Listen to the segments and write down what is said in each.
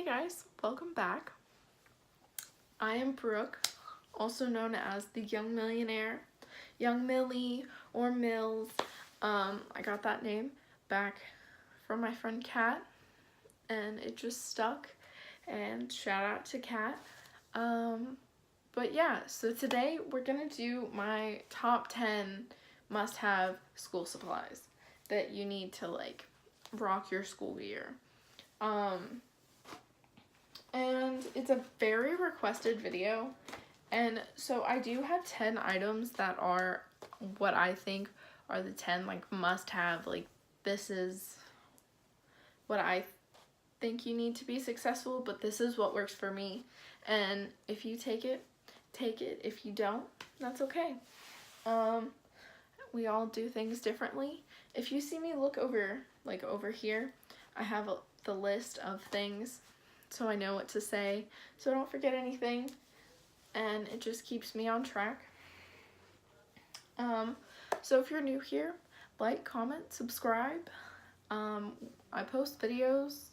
guys, welcome back. I am Brooke, also known as the Young Millionaire, Young Millie, or Mills. I got that name back from my friend Kat, and it just stuck, and shout out to Kat. But yeah, so today we're gonna do my top 10 must-have school supplies that you need to like rock your school year. And it's a very requested video, and so I do have 10 items that are what I think are the 10 like must-have, like this is what I think you need to be successful, but this is what works for me, and if you take it, if you don't, that's okay. We all do things differently. If you see me look over, like over here, I have the list of things so I know what to say, so I don't forget anything, and it just keeps me on track. So if you're new here, like, comment, subscribe. I post videos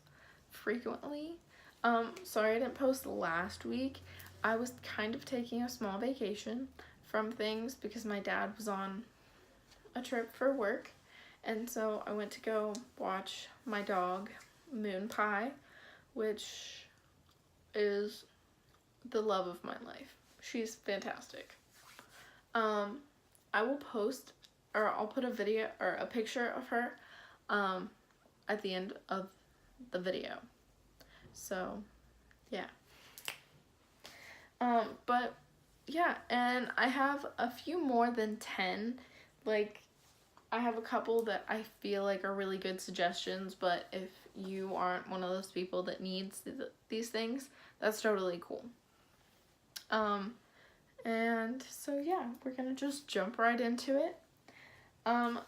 frequently. Sorry I didn't post last week. I was kind of taking a small vacation from things because my dad was on a trip for work, and so I went to go watch my dog, Moon Pie, which is the love of my life. She's fantastic. I will post, or I'll put a video or a picture of her at the end of the video. So yeah. But yeah, and I have a few more than 10. Like, I have a couple that I feel like are really good suggestions, but if you aren't one of those people that needs these things, that's totally cool. And so yeah, we're gonna just jump right into it.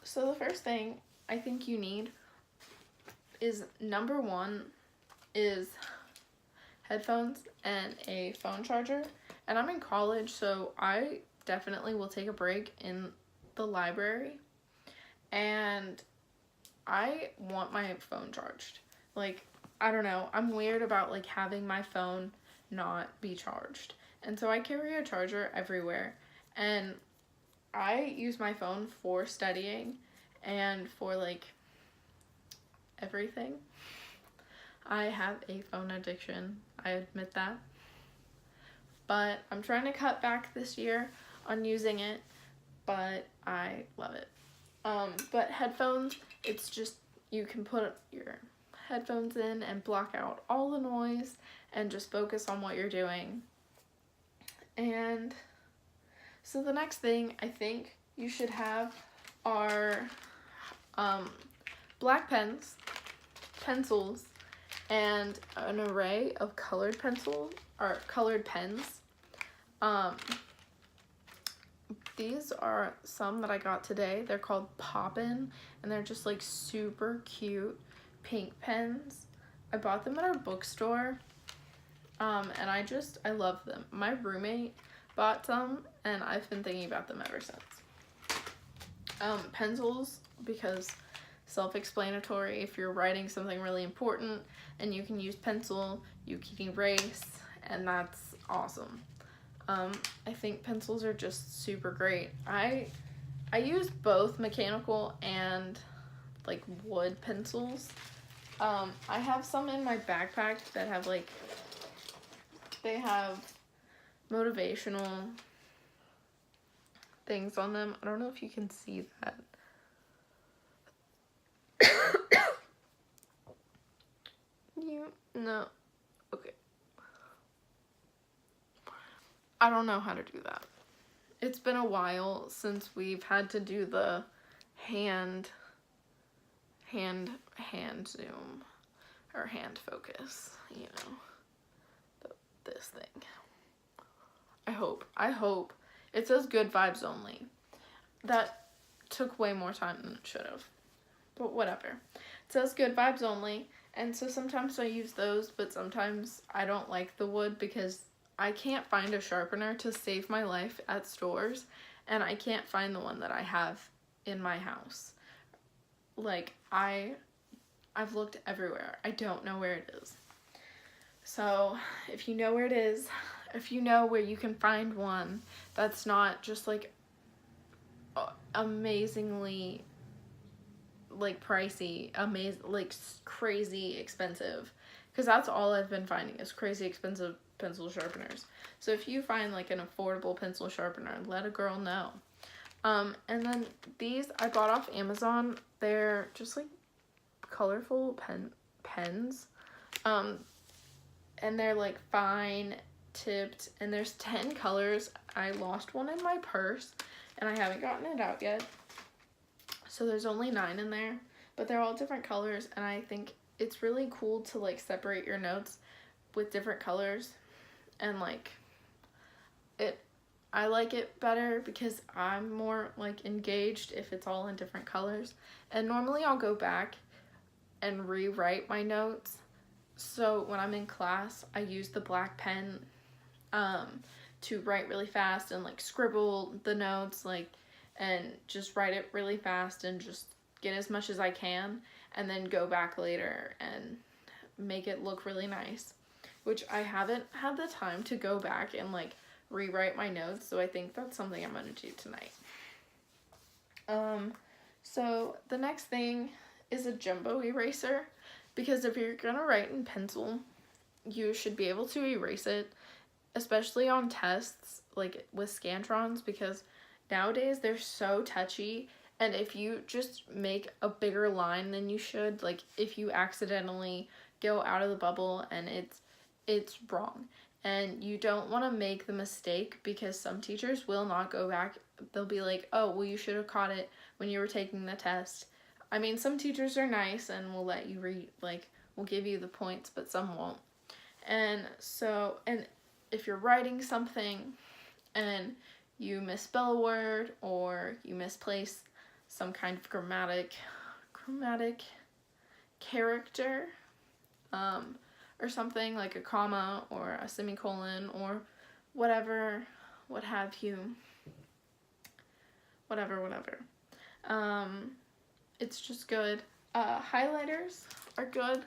So the first thing I think you need is, number one, is headphones and a phone charger. And I'm in college, so I definitely will take a break in the library, and I want my phone charged. Like, I don't know, I'm weird about like having my phone not be charged, and so I carry a charger everywhere, and I use my phone for studying and for like everything. I have a phone addiction, I admit that, but I'm trying to cut back this year on using it, but I love it. But headphones, it's just, you can put your headphones in and block out all the noise and just focus on what you're doing. And so the next thing I think you should have are black pens, pencils, and an array of colored pencils or colored pens. These are some that I got today. They're called Poppin', and they're just like super cute pink pens. I bought them at our bookstore, and I love them. My roommate bought some, and I've been thinking about them ever since. Pencils, because self-explanatory, if you're writing something really important and you can use pencil, you can erase, and that's awesome. I think pencils are just super great. I use both mechanical and like wood pencils. I have some in my backpack that have like, they have motivational things on them. I don't know if you can see that. No. Okay. I don't know how to do that. It's been a while since we've had to do the hand zoom or hand focus, you know, this thing. I hope. It says good vibes only. That took way more time than it should have, but whatever. It says good vibes only, and so sometimes I use those, but sometimes I don't like the wood because I can't find a sharpener to save my life at stores, and I can't find the one that I have in my house. Like, I've looked everywhere. I don't know where it is. So if you know where it is, if you know where you can find one that's not just like amazingly like pricey, like crazy expensive, because that's all I've been finding is crazy expensive pencil sharpeners. So if you find like an affordable pencil sharpener, let a girl know. And then these I bought off Amazon. They're just like colorful pens. And they're like fine tipped, and there's 10 colors. I lost one in my purse and I haven't gotten it out yet. So there's only 9 in there, but they're all different colors, and I think it's really cool to like separate your notes with different colors, and like I like it better because I'm more like engaged if it's all in different colors. And normally I'll go back and rewrite my notes. So when I'm in class, I use the black pen to write really fast and like scribble the notes, like, and just write it really fast and just get as much as I can, and then go back later and make it look really nice, which I haven't had the time to go back and like rewrite my notes, so I think that's something I'm gonna do tonight. So the next thing is a jumbo eraser, because if you're gonna write in pencil, you should be able to erase it, especially on tests like with Scantrons, because nowadays they're so touchy, and if you just make a bigger line than you should, like if you accidentally go out of the bubble and it's wrong, and you don't want to make the mistake, because some teachers will not go back. They'll be like, oh, well, you should have caught it when you were taking the test. I mean, some teachers are nice and will let you will give you the points, but some won't. And so, and if you're writing something and you misspell a word, or you misplace some kind of grammatic character, or something like a comma or a semicolon or whatever, what have you, whatever. It's just good. Highlighters are good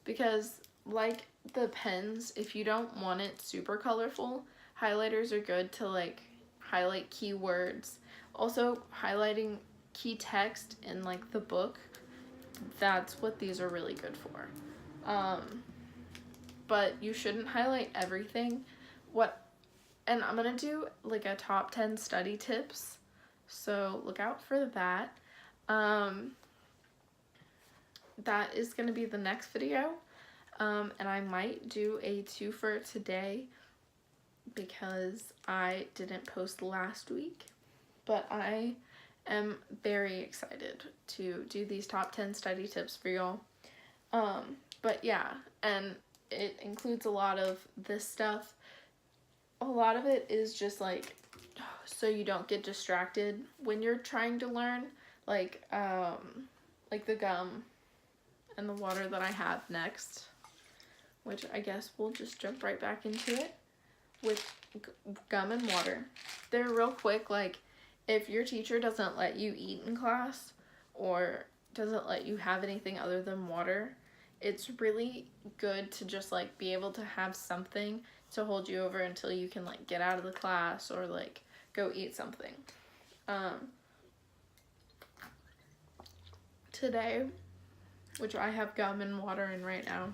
because, like the pens, if you don't want it super colorful, highlighters are good to like highlight keywords. Also, highlighting key text in like the book, that's what these are really good for. But you shouldn't highlight everything. And I'm gonna do like a top 10 study tips, so look out for that. That is gonna be the next video, and I might do a 2 for today because I didn't post last week, but I am very excited to do these top 10 study tips for y'all. But yeah, and it includes a lot of this stuff. A lot of it is just like so you don't get distracted when you're trying to learn, like the gum and the water that I have next, which I guess we'll just jump right back into it with gum and water. They're real quick. Like if your teacher doesn't let you eat in class or doesn't let you have anything other than water, it's really good to just like be able to have something to hold you over until you can like get out of the class or like go eat something. Today, which I have gum and water in right now,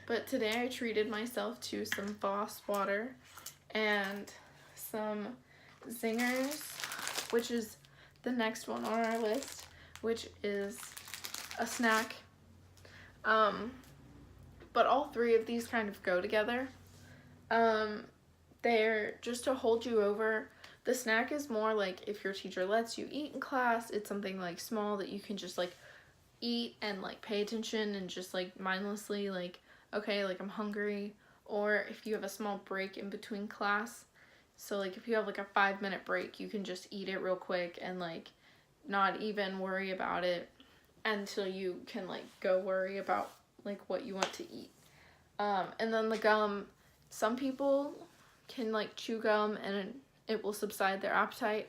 but today I treated myself to some Voss water and some Zingers, which is the next one on our list, which is a snack. But all 3 of these kind of go together. They're just to hold you over. The snack is more like if your teacher lets you eat in class, it's something like small that you can just like eat and like pay attention and just like mindlessly like, okay, like I'm hungry. Or if you have a small break in between class, so like if you have like a 5-minute break, you can just eat it real quick and like not even worry about it until you can like go worry about like what you want to eat. And then the gum, some people can like chew gum and it will subside their appetite,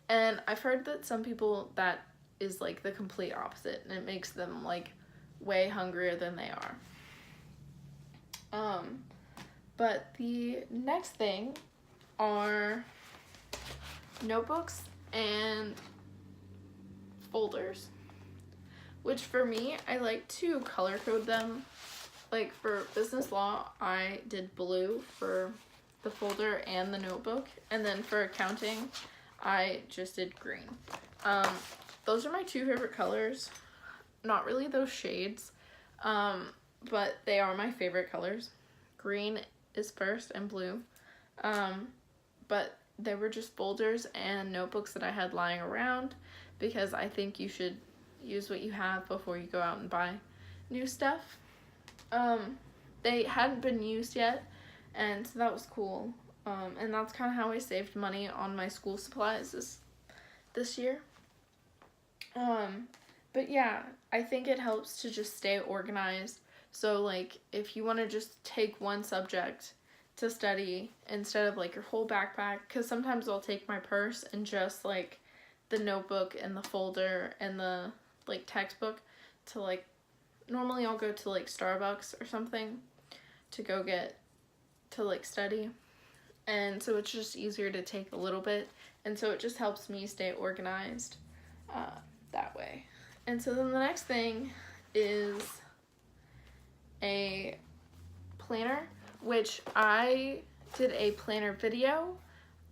and I've heard that some people that is like the complete opposite, and it makes them like way hungrier than they are. But the next thing are notebooks and folders, which for me, I like to color code them. Like for business law, I did blue for the folder and the notebook, and then for accounting, I just did green. Those are my two favorite colors. Not really those shades, but they are my favorite colors. Green is first and blue. But they were just folders and notebooks that I had lying around because I think you should use what you have before you go out and buy new stuff. They hadn't been used yet, and so that was cool. And that's kind of how I saved money on my school supplies this year. But yeah, I think it helps to just stay organized. So like if you want to just take one subject to study instead of like your whole backpack, because sometimes I'll take my purse and just like the notebook and the folder and the like textbook to like, normally I'll go to like Starbucks or something to go get to like study, and so it's just easier to take a little bit, and so it just helps me stay organized that way. And so then the next thing is a planner, which I did a planner video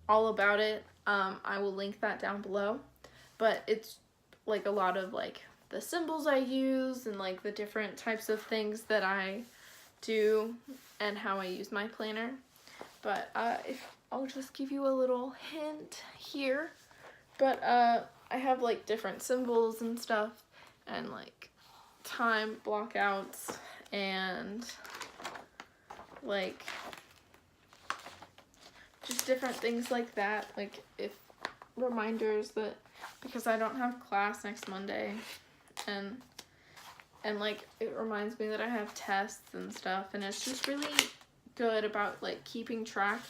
all about it. I will link that down below, but it's like a lot of like the symbols I use and like the different types of things that I do and how I use my planner. But I'll just give you a little hint here, but I have like different symbols and stuff and like time blockouts and like just different things like that, like if reminders that because I don't have class next Monday, and like it reminds me that I have tests and stuff, and it's just really good about like keeping track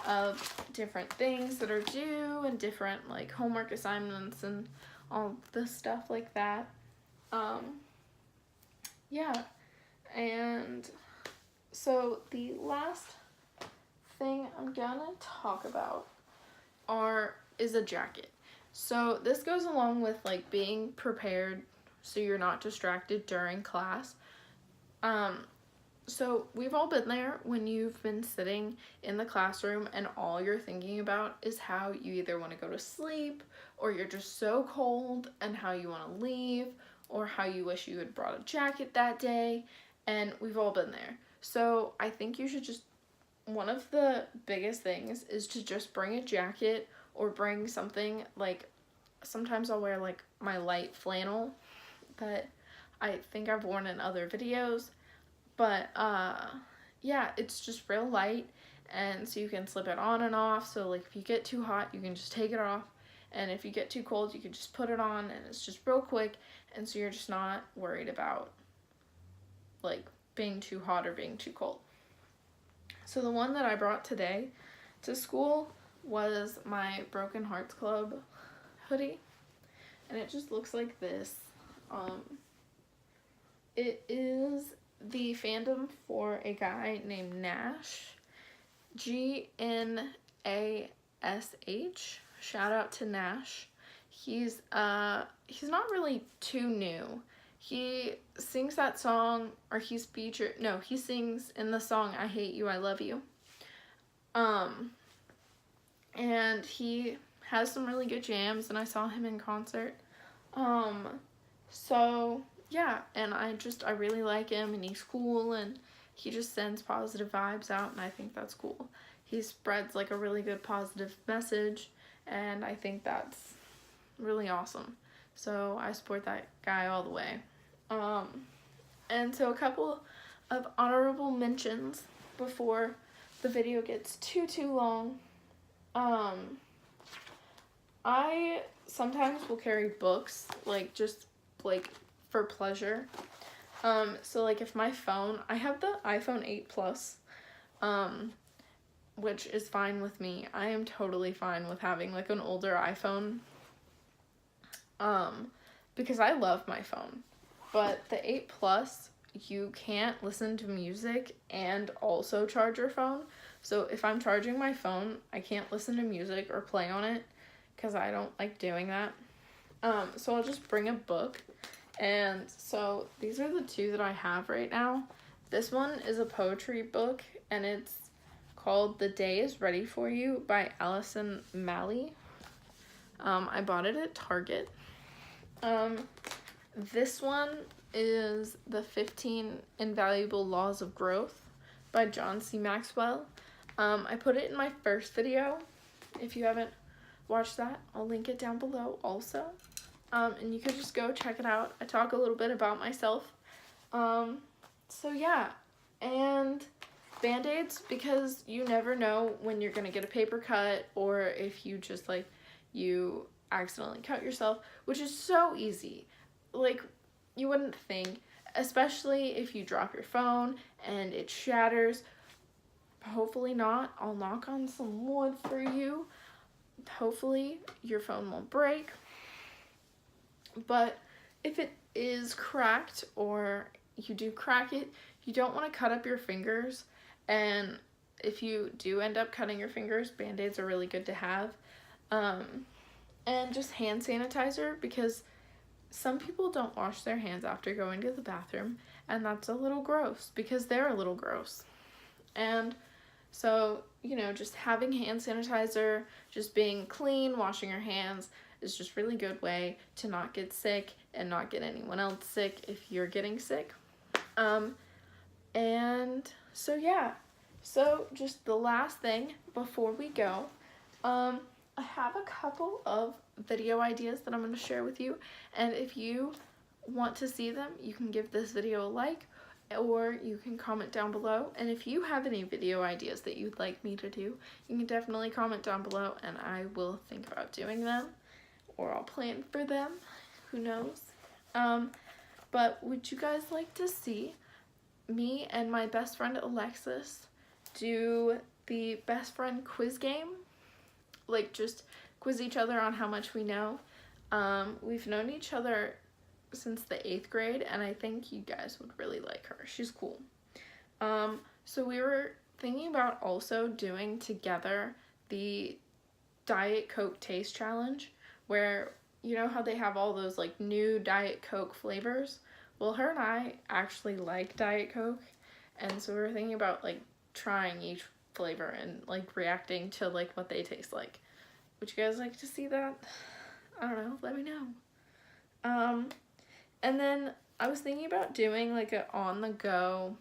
of different things that are due and different like homework assignments and all this stuff like that. Yeah, and so the last thing I'm gonna talk about is a jacket. So this goes along with like being prepared so you're not distracted during class. So we've all been there when you've been sitting in the classroom and all you're thinking about is how you either want to go to sleep or you're just so cold and how you want to leave or how you wish you had brought a jacket that day, and we've all been there. So I think you should just, one of the biggest things is to just bring a jacket or bring something like, sometimes I'll wear like my light flannel that I think I've worn in other videos, but yeah, it's just real light, and so you can slip it on and off, so like if you get too hot you can just take it off, and if you get too cold you can just put it on, and it's just real quick, and so you're just not worried about like being too hot or being too cold. So the one that I brought today to school was my Broken Hearts Club hoodie, and it just looks like this. It is the fandom for a guy named Nash, Gnash. Shout out to Nash. He's not really too new. He sings that song, or he sings in the song I Hate You, I Love You. And he has some really good jams, and I saw him in concert. So yeah, and I really like him, and he's cool, and he just sends positive vibes out, and I think that's cool. He spreads like a really good positive message, and I think that's really awesome. So I support that guy all the way. And so a couple of honorable mentions before the video gets too long. I sometimes will carry books, like just like for pleasure. So like if my phone, I have the iPhone 8 Plus, which is fine with me. I am totally fine with having like an older iPhone, because I love my phone. But the 8 Plus you can't listen to music and also charge your phone. So if I'm charging my phone, I can't listen to music or play on it because I don't like doing that. So I'll just bring a book. And so these are the two that I have right now. This one is a poetry book, and it's called The Day Is Ready For You by Allison Malley. I bought it at Target. This one is The 15 Invaluable Laws of Growth by John C. Maxwell. I put it in my first video. If you haven't watched that, I'll link it down below also. And you could just go check it out. I talk a little bit about myself. So yeah, and Band-Aids, because you never know when you're gonna get a paper cut or if you just like, you accidentally cut yourself, which is so easy. Like, you wouldn't think, especially if you drop your phone and it shatters. Hopefully not. I'll knock on some wood for you. Hopefully your phone won't break. But if it is cracked or you do crack it, you don't want to cut up your fingers. And if you do end up cutting your fingers, Band-Aids are really good to have. And just hand sanitizer, because some people don't wash their hands after going to the bathroom, and that's a little gross because they're a little gross. And so, you know, just having hand sanitizer, just being clean, washing your hands is just really good way to not get sick and not get anyone else sick if you're getting sick. And so yeah, so just the last thing before we go, I have a couple of video ideas that I'm going to share with you, and if you want to see them, you can give this video a like, or you can comment down below. And if you have any video ideas that you'd like me to do, you can definitely comment down below and I will think about doing them, or I'll plan for them, who knows. But would you guys like to see me and my best friend Alexis do the best friend quiz game? Like, just quiz each other on how much we know. We've known each other since the 8th grade, and I think you guys would really like her. She's cool. So we were thinking about also doing together the Diet Coke Taste Challenge, where, you know how they have all those like new Diet Coke flavors? Well, her and I actually like Diet Coke, and so we were thinking about like trying each flavor and like reacting to like what they taste like. Would you guys like to see that? I don't know, let me know. And then I was thinking about doing like a on the go,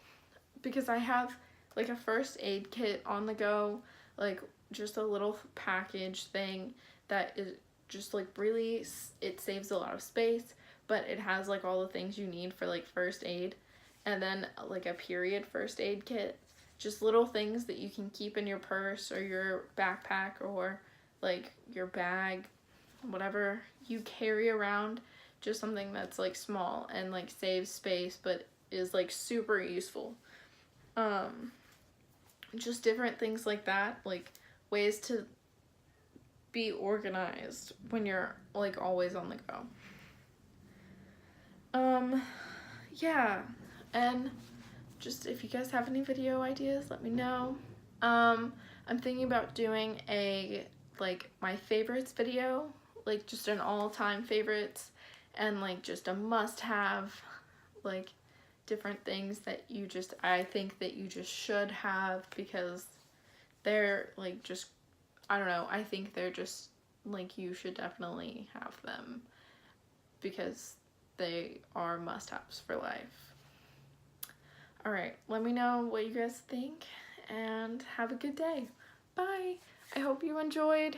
because I have like a first aid kit on the go, like just a little package thing that is just like really, it saves a lot of space, but it has like all the things you need for like first aid, and then like a period first aid kit, just little things that you can keep in your purse or your backpack or like your bag, whatever you carry around, just something that's like small and like saves space but is like super useful. Just different things like that, like ways to be organized when you're like always on the go. Yeah, and just if you guys have any video ideas, let me know. I'm thinking about doing a like my favorites video, like just an all-time favorites, and like just a must-have, like different things that you just, I think that you just should have, because they're like just, I don't know, I think they're just like, you should definitely have them because they are must-haves for life. Alright, let me know what you guys think and have a good day. Bye! I hope you enjoyed.